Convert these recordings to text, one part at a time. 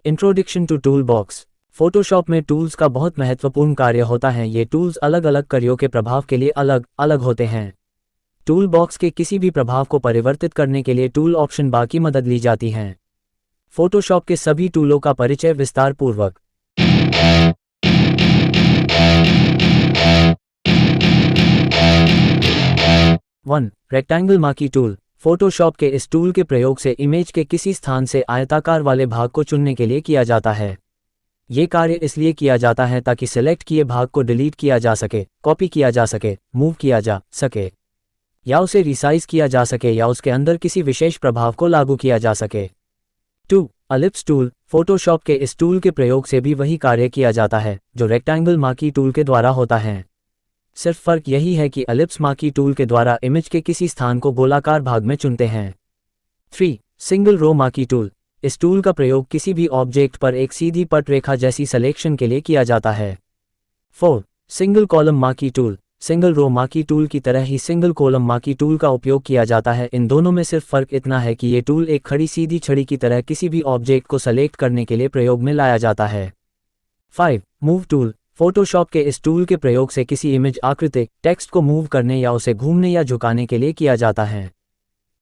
Introduction to tool box. Photoshop में tools का बहुत महत्वपूर्ण कार्य होता है। ये टूल्स अलग अलग कार्यों के प्रभाव के लिए अलग अलग होते हैं। टूल बॉक्स के किसी भी प्रभाव को परिवर्तित करने के लिए टूल ऑप्शन बार की मदद ली जाती है। फोटोशॉप के सभी टूलों का परिचय विस्तार पूर्वक। 1. Rectangle marquee tool. फोटोशॉप के इस टूल के प्रयोग से इमेज के किसी स्थान से आयताकार वाले भाग को चुनने के लिए किया जाता है। ये कार्य इसलिए किया जाता है ताकि सिलेक्ट किए भाग को डिलीट किया जा सके, कॉपी किया जा सके, मूव किया जा सके, या उसे रिसाइज किया जा सके, या उसके अंदर किसी विशेष प्रभाव को लागू किया जा सके। 2. Ellipse tool. फोटोशॉप के इस टूल के प्रयोग से भी वही कार्य किया जाता है जो रेक्टेंगल मार्की टूल के द्वारा होता है। सिर्फ फर्क यही है कि एलिप्स मार्की टूल के द्वारा इमेज के किसी स्थान को गोलाकार भाग में चुनते हैं। 3. Single row marquee tool. इस टूल का प्रयोग किसी भी ऑब्जेक्ट पर एक सीधी पट रेखा जैसी सिलेक्शन के लिए किया जाता है। 4. Single column marquee tool. Single row marquee tool की तरह ही सिंगल कॉलम मार्की टूल का उपयोग किया जाता है। इन दोनों में सिर्फ फर्क इतना है कि ये टूल एक खड़ी सीधी छड़ी की तरह किसी भी ऑब्जेक्ट को सेलेक्ट करने के लिए प्रयोग में लाया जाता है। 5. Move tool. फोटोशॉप के इस टूल के प्रयोग से किसी इमेज, आकृति, टेक्स्ट को मूव करने या उसे घूमने या झुकाने के लिए किया जाता है।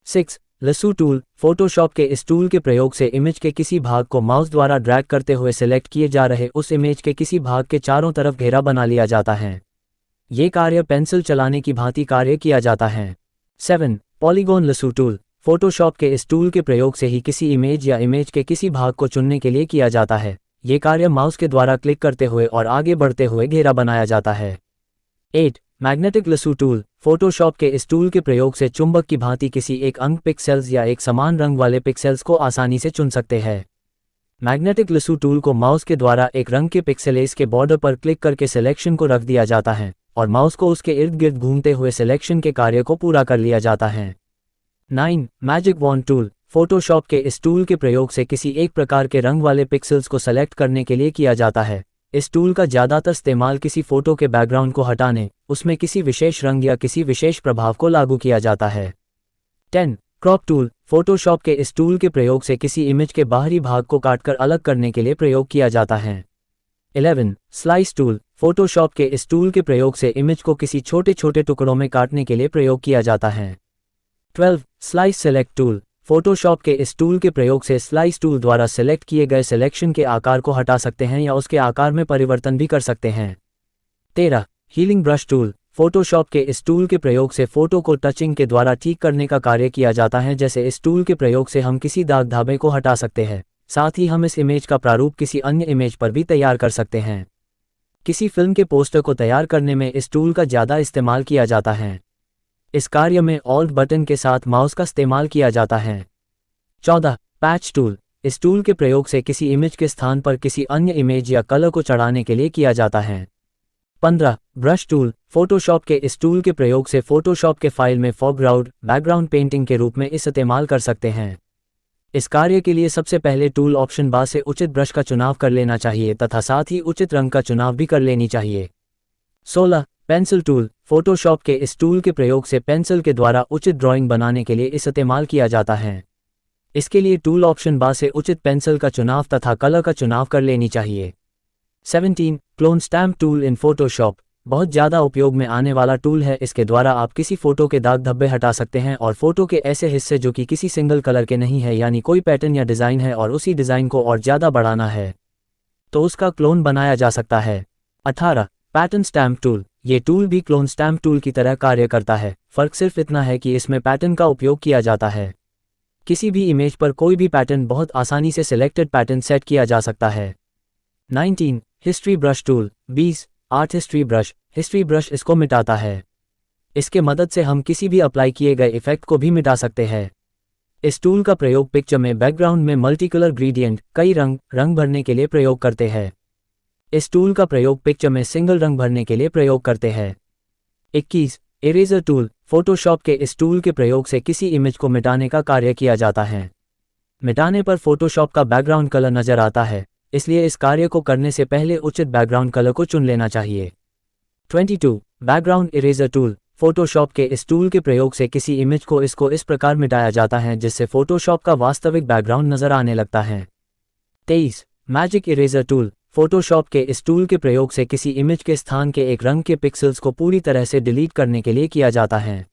6. लसू टूल। फोटोशॉप के इस टूल के प्रयोग से इमेज के किसी भाग को माउस द्वारा ड्रैग करते हुए सिलेक्ट किए जा रहे उस इमेज के किसी भाग के चारों तरफ घेरा बना लिया जाता है। ये कार्य पेंसिल चलाने की भांति कार्य किया जाता है। 7. Polygon लसू tool. फोटोशॉप के इस टूल के प्रयोग से ही किसी इमेज या इमेज के किसी भाग को चुनने के लिए किया जाता है। ये कार्य माउस के द्वारा क्लिक करते हुए और आगे बढ़ते हुए घेरा बनाया जाता है। 8. Magnetic लसू tool. फोटोशॉप के इस टूल के प्रयोग से चुंबक की भांति किसी एक अंक पिक्सेल्स या एक समान रंग वाले पिक्सेल्स को आसानी से चुन सकते हैं। मैग्नेटिक लसू टूल को माउस के द्वारा एक रंग के पिक्सेलेस के बॉर्डर पर क्लिक करके सिलेक्शन को रख दिया जाता है और माउस को उसके इर्द गिर्द घूमते हुए सिलेक्शन के कार्य को पूरा कर लिया जाता है। 9. Magic wand tool. फोटोशॉप के इस टूल के प्रयोग से किसी एक प्रकार के रंग वाले पिक्सेल्स को सेलेक्ट करने के लिए किया जाता है। इस टूल का ज़्यादातर इस्तेमाल किसी फोटो के बैकग्राउंड को हटाने, उसमें किसी विशेष रंग या किसी विशेष प्रभाव को लागू किया जाता है। 10. Crop tool. फोटोशॉप के इस टूल के प्रयोग से किसी इमेज के बाहरी भाग को काटकर अलग करने के लिए प्रयोग किया जाता है। 11. Slice tool. फोटोशॉप के इस टूल के प्रयोग से इमेज को किसी छोटे छोटे टुकड़ों में काटने के लिए प्रयोग किया जाता है। 12. Slice select tool. फोटोशॉप के इस टूल के प्रयोग से स्लाइस टूल द्वारा सेलेक्ट किए गए सिलेक्शन के आकार को हटा सकते हैं या उसके आकार में परिवर्तन भी कर सकते हैं। 13. Healing brush tool. फोटोशॉप के इस टूल के प्रयोग से फोटो को टचिंग के द्वारा ठीक करने का कार्य किया जाता है। जैसे इस टूल के प्रयोग से हम किसी दाग धाबे को हटा सकते हैं, साथ ही हम इस इमेज का प्रारूप किसी अन्य इमेज पर भी तैयार कर सकते हैं। किसी फिल्म के पोस्टर को तैयार करने में इस टूल का ज़्यादा इस्तेमाल किया जाता है। इस कार्य में ऑल्ट बटन के साथ माउस का इस्तेमाल किया जाता है। 14. Patch tool. इस टूल के प्रयोग से किसी इमेज के स्थान पर किसी अन्य इमेज या कलर को चढ़ाने के लिए किया जाता है। 15. Brush tool. फोटोशॉप के इस टूल के प्रयोग से फोटोशॉप के फाइल में फोरग्राउंड, बैकग्राउंड पेंटिंग के रूप में इस इस्तेमाल कर सकते हैं। इस कार्य के लिए सबसे पहले टूल ऑप्शन बार से उचित ब्रश का चुनाव कर लेना चाहिए तथा साथ ही उचित रंग का चुनाव भी कर लेनी चाहिए। 16. Pencil tool. फोटोशॉप के इस टूल के प्रयोग से पेंसिल के द्वारा उचित ड्राइंग बनाने के लिए इस इस्तेमाल किया जाता है। इसके लिए टूल ऑप्शन बार से उचित पेंसिल का चुनाव तथा कलर का चुनाव कर लेनी चाहिए। 17. Clone stamp tool in Photoshop. बहुत ज़्यादा उपयोग में आने वाला टूल है। इसके द्वारा आप किसी फोटो के दाग धब्बे हटा सकते हैं और फोटो के ऐसे हिस्से जो कि किसी सिंगल कलर के नहीं है, यानी कोई पैटर्न या डिज़ाइन है और उसी डिज़ाइन को और ज़्यादा बढ़ाना है तो उसका क्लोन बनाया जा सकता है। 18. Pattern stamp tool. ये टूल भी क्लोन स्टैम्प टूल की तरह कार्य करता है। फ़र्क सिर्फ इतना है कि इसमें पैटर्न का उपयोग किया जाता है। किसी भी इमेज पर कोई भी पैटर्न बहुत आसानी से सिलेक्टेड पैटर्न सेट किया जा सकता है। 19. History brush tool. 20. Art history brush. History brush इसको मिटाता है। इसके मदद से हम किसी भी अप्लाई किए गए इफेक्ट को भी मिटा सकते हैं। इस टूल का प्रयोग पिक्चर में बैकग्राउंड में मल्टी कलर ग्रेडियंट, कई रंग भरने के लिए प्रयोग करते हैं। इस टूल का प्रयोग पिक्चर में सिंगल रंग भरने के लिए प्रयोग करते हैं। 21. Eraser tool. फोटोशॉप के इस टूल के प्रयोग से किसी इमेज को मिटाने का कार्य किया जाता है। मिटाने पर फोटोशॉप का बैकग्राउंड कलर नजर आता है, इसलिए इस कार्य को करने से पहले उचित बैकग्राउंड कलर को चुन लेना चाहिए। 22. Background eraser tool. फोटोशॉप के इस टूल के प्रयोग से किसी इमेज को इस प्रकार मिटाया जाता है जिससे फोटोशॉप का वास्तविक बैकग्राउंड नजर आने लगता है। 23. मैजिक इरेजर टूल, फोटोशॉप के इस टूल के प्रयोग से किसी इमेज के स्थान के एक रंग के पिक्सेल्स को पूरी तरह से डिलीट करने के लिए किया जाता है,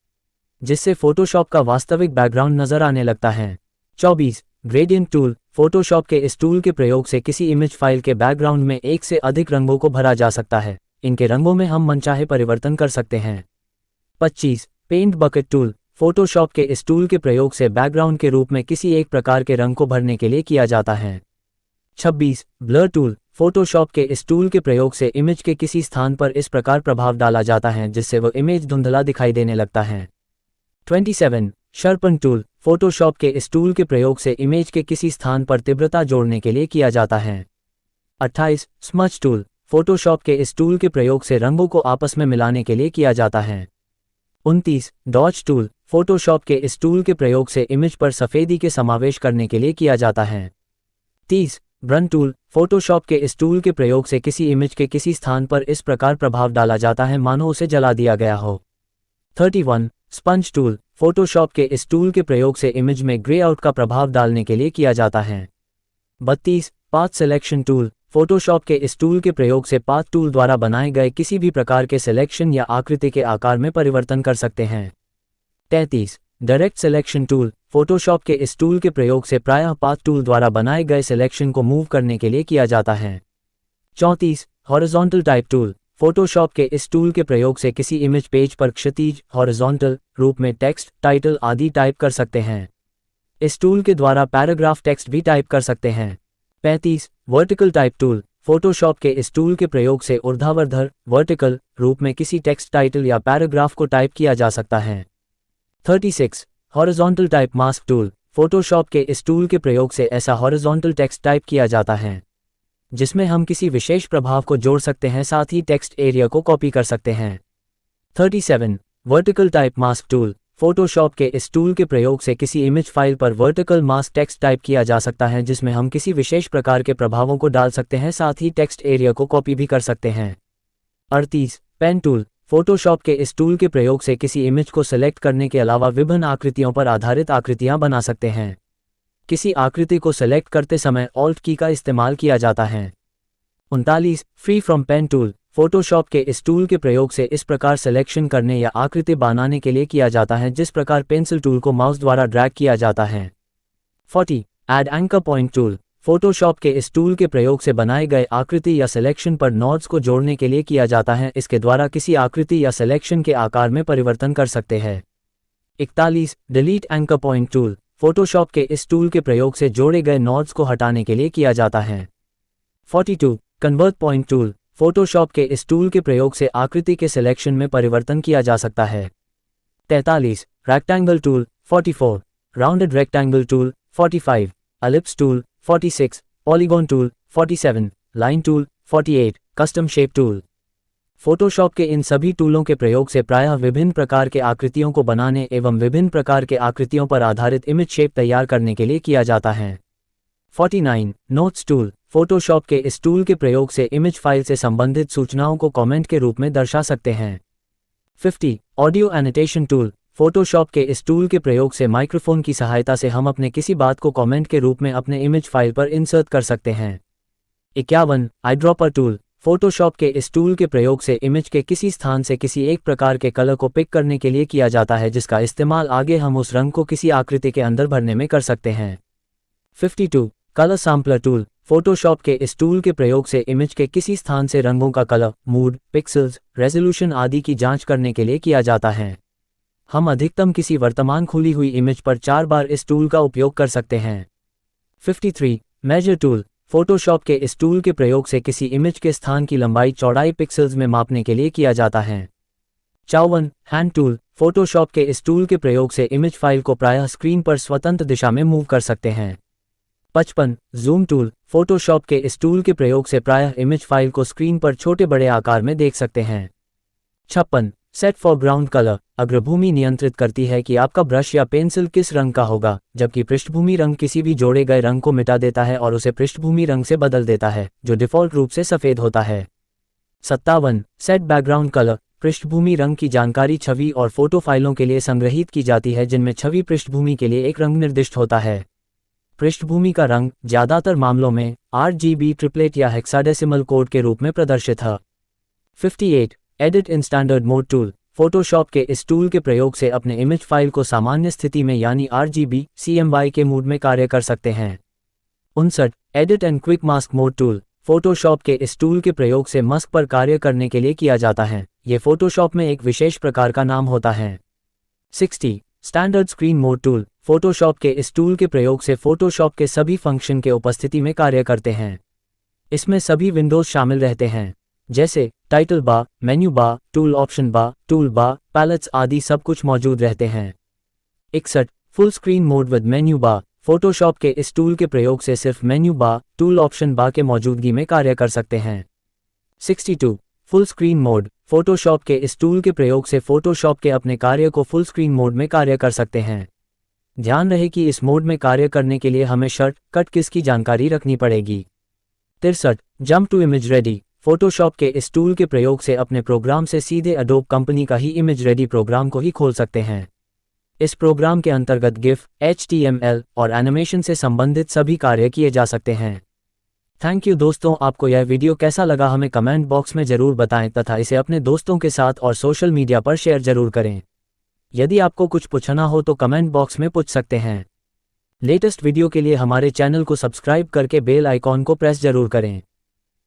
जिससे फोटोशॉप का वास्तविक बैकग्राउंड नजर आने लगता है। 24 ग्रेडियंट टूल, फोटोशॉप के इस टूल के प्रयोग से किसी इमेज फाइल के बैकग्राउंड में एक से अधिक रंगों को भरा जा सकता है। इनके रंगों में हम मनचाहे परिवर्तन कर सकते हैं। 25 पेंट बकेट टूल, फोटोशॉप के इस टूल के प्रयोग से बैकग्राउंड के रूप में किसी एक प्रकार के रंग को भरने के लिए किया जाता है। 26 ब्लर टूल, फोटोशॉप के इस टूल के प्रयोग से इमेज के किसी स्थान पर इस प्रकार प्रभाव डाला जाता है जिससे वह इमेज धुंधला दिखाई देने लगता है। 27 शार्पन टूल, फोटोशॉप के इस टूल के प्रयोग से इमेज के किसी स्थान पर तीव्रता जोड़ने के लिए किया जाता है। 28 स्मच टूल, फोटोशॉप के इस टूल के प्रयोग से रंगों को आपस में मिलाने के लिए किया जाता है। 29 डॉज टूल, फोटोशॉप के इस टूल के प्रयोग से इमेज पर सफ़ेदी के समावेश करने के लिए किया जाता है। 30 ब्रन टूल, फोटोशॉप के इस टूल के प्रयोग से किसी इमेज के किसी स्थान पर इस प्रकार प्रभाव डाला जाता है मानो उसे जला दिया गया हो। 31 स्पंज टूल, फोटोशॉप के इस टूल के प्रयोग से इमेज में ग्रे आउट का प्रभाव डालने के लिए किया जाता है। 32 पाथ सिलेक्शन टूल, फोटोशॉप के इस टूल के प्रयोग से पाथ टूल द्वारा बनाए गए किसी भी प्रकार के सिलेक्शन या आकृति के आकार में परिवर्तन कर सकते हैं। 33 डायरेक्ट सिलेक्शन टूल, फोटोशॉप के इस टूल के प्रयोग से प्रायः पाथ टूल द्वारा बनाए गए सिलेक्शन को मूव करने के लिए किया जाता है। 34 हॉरिजॉन्टल टाइप टूल, फोटोशॉप के इस टूल के प्रयोग से किसी इमेज पेज पर क्षैतिज हॉरिजॉन्टल रूप में टेक्स्ट, टाइटल आदि टाइप कर सकते हैं। इस टूल के द्वारा पैराग्राफ टेक्स्ट भी टाइप कर सकते हैं। 35 वर्टिकल टाइप टूल, फोटोशॉप के इस टूल के प्रयोग से ऊर्ध्वाधर वर्टिकल रूप में किसी टेक्स्ट, टाइटल या पैराग्राफ को टाइप किया जा सकता है। 36 horizontal type mask tool, Photoshop के इस टूल के प्रयोग से ऐसा हॉरिजॉन्टल टेक्स्ट टाइप किया जाता है जिसमें हम किसी विशेष प्रभाव को जोड़ सकते हैं, साथ ही टेक्स्ट एरिया को कॉपी कर सकते हैं। 37 vertical type mask tool, Photoshop के इस टूल के प्रयोग से किसी इमेज फाइल पर वर्टिकल मास्क टेक्स्ट टाइप किया जा सकता है जिसमें हम किसी विशेष प्रकार के प्रभावों को डाल सकते हैं, साथ ही टेक्स्ट एरिया को कॉपी भी कर सकते हैं। 38 पेन टूल, फोटोशॉप के इस टूल के प्रयोग से किसी इमेज को सेलेक्ट करने के अलावा विभिन्न आकृतियों पर आधारित आकृतियां बना सकते हैं। किसी आकृति को सेलेक्ट करते समय ऑल्ट की का इस्तेमाल किया जाता है। 39 free from pen tool, Photoshop के इस टूल के प्रयोग से इस प्रकार सिलेक्शन करने या आकृति बनाने के लिए किया जाता है जिस प्रकार पेंसिल टूल को माउस द्वारा ड्रैग किया जाता है। 40 add anchor point tool, Photoshop के इस टूल के प्रयोग से बनाए गए आकृति या सिलेक्शन पर नोड्स को जोड़ने के लिए किया जाता है। इसके द्वारा किसी आकृति या सिलेक्शन के आकार में परिवर्तन कर सकते हैं। 41 delete anchor point tool, Photoshop के इस टूल के प्रयोग से जोड़े गए नोड्स को हटाने के लिए किया जाता है। 42 कन्वर्ट पॉइंट टूल, फोटोशॉप के इस टूल के प्रयोग से आकृति के सिलेक्शन में परिवर्तन किया जा सकता है। 43 rectangle tool, 44 rounded rectangle tool, 45 ellipse tool, 46 polygon tool, 47 line tool, 48 custom shape tool. Photoshop के इन सभी टूलों के प्रयोग से प्रायः विभिन्न प्रकार के आकृतियों को बनाने एवं विभिन्न प्रकार के आकृतियों पर आधारित इमेज शेप तैयार करने के लिए किया जाता है। 49 नोट्स टूल, फोटोशॉप के इस टूल के प्रयोग से इमेज फाइल से संबंधित सूचनाओं को कमेंट के रूप में दर्शा सकते हैं। 50 ऑडियो एनोटेशन टूल, फोटोशॉप के इस टूल के प्रयोग से माइक्रोफोन की सहायता से हम अपने किसी बात को कमेंट के रूप में अपने इमेज फाइल पर इंसर्ट कर सकते हैं। 51 आईड्रॉपर टूल, फोटोशॉप के इस टूल के प्रयोग से इमेज के किसी स्थान से किसी एक प्रकार के कलर को पिक करने के लिए किया जाता है जिसका इस्तेमाल आगे हम उस रंग को किसी आकृति के अंदर भरने में कर सकते हैं। 52 कलर सैम्पलर टूल, फोटोशॉप के इस टूल के प्रयोग से इमेज के किसी स्थान से रंगों का कलर, मूड, पिक्सेल्स, रेजोल्यूशन आदि की जांच करने के लिए किया जाता है। हम अधिकतम किसी वर्तमान खुली हुई इमेज पर 4 बार इस टूल का उपयोग कर सकते हैं। 53 मेजर टूल, फोटोशॉप के इस टूल के प्रयोग से किसी इमेज के स्थान की लंबाई चौड़ाई पिक्सेल्स में मापने के लिए किया जाता है। 54 हैंड टूल, फोटोशॉप के इस टूल के प्रयोग से इमेज फाइल को प्रायः स्क्रीन पर स्वतंत्र दिशा में मूव कर सकते हैं। 55 जूम टूल, फोटोशॉप के इस टूल के प्रयोग से प्रायः इमेज फाइल को स्क्रीन पर छोटे बड़े आकार में देख सकते हैं। 56 सेट फॉरग्राउंड कलर, अग्रभूमि नियंत्रित करती है कि आपका ब्रश या पेंसिल किस रंग का होगा, जबकि पृष्ठभूमि रंग किसी भी जोड़े गए रंग को मिटा देता है और उसे पृष्ठभूमि रंग से बदल देता है जो डिफ़ॉल्ट रूप से सफ़ेद होता है। 57 सेट बैकग्राउंड कलर, पृष्ठभूमि रंग की जानकारी छवि और फोटो फाइलों के लिए संग्रहीत की जाती है जिनमें छवि पृष्ठभूमि के लिए एक रंग निर्दिष्ट होता है। पृष्ठभूमि का रंग ज़्यादातर मामलों में RGB ट्रिपलेट या हेक्साडेसिमल कोड के रूप में प्रदर्शित है। 58 edit in standard mode tool. Photoshop के इस टूल के प्रयोग से अपने इमेज फाइल को सामान्य स्थिति में यानी RGB CMY के मूड में कार्य कर सकते हैं। 59 edit and quick mask mode tool. Photoshop के इस टूल के प्रयोग से मास्क पर कार्य करने के लिए किया जाता है। ये फोटोशॉप में एक विशेष प्रकार का नाम होता है। 60 standard screen mode tool. Photoshop के इस टूल के प्रयोग से फोटोशॉप के सभी फंक्शन के उपस्थिति में कार्य करते हैं। इसमें सभी विंडोज शामिल रहते हैं, जैसे title bar, menu bar, tool option bar, tool bar, palettes आदि सब कुछ मौजूद रहते हैं। 61 full screen mode with menu bar. Photoshop के इस टूल के प्रयोग से सिर्फ menu bar, tool option bar के मौजूदगी में कार्य कर सकते हैं। 62 फुल स्क्रीन मोड। फोटोशॉप के इस टूल के प्रयोग से फोटोशॉप के अपने कार्य को फुल स्क्रीन मोड में कार्य कर सकते हैं। ध्यान रहे कि इस मोड में कार्य करने के लिए हमें शॉर्ट कट कीज की जानकारी रखनी पड़ेगी। 63 jump to image ready. Photoshop के इस टूल के प्रयोग से अपने प्रोग्राम से सीधे एडोब कंपनी का ही इमेज रेडी प्रोग्राम को ही खोल सकते हैं। इस प्रोग्राम के अंतर्गत गिफ, HTML और एनिमेशन से संबंधित सभी कार्य किए जा सकते हैं। थैंक यू दोस्तों, आपको यह वीडियो कैसा लगा हमें कमेंट बॉक्स में ज़रूर बताएं तथा इसे अपने दोस्तों के साथ और सोशल मीडिया पर शेयर जरूर करें। यदि आपको कुछ पूछना हो तो कमेंट बॉक्स में पूछ सकते हैं। लेटेस्ट वीडियो के लिए हमारे चैनल को सब्सक्राइब करके बेल आइकॉन को प्रेस जरूर करें।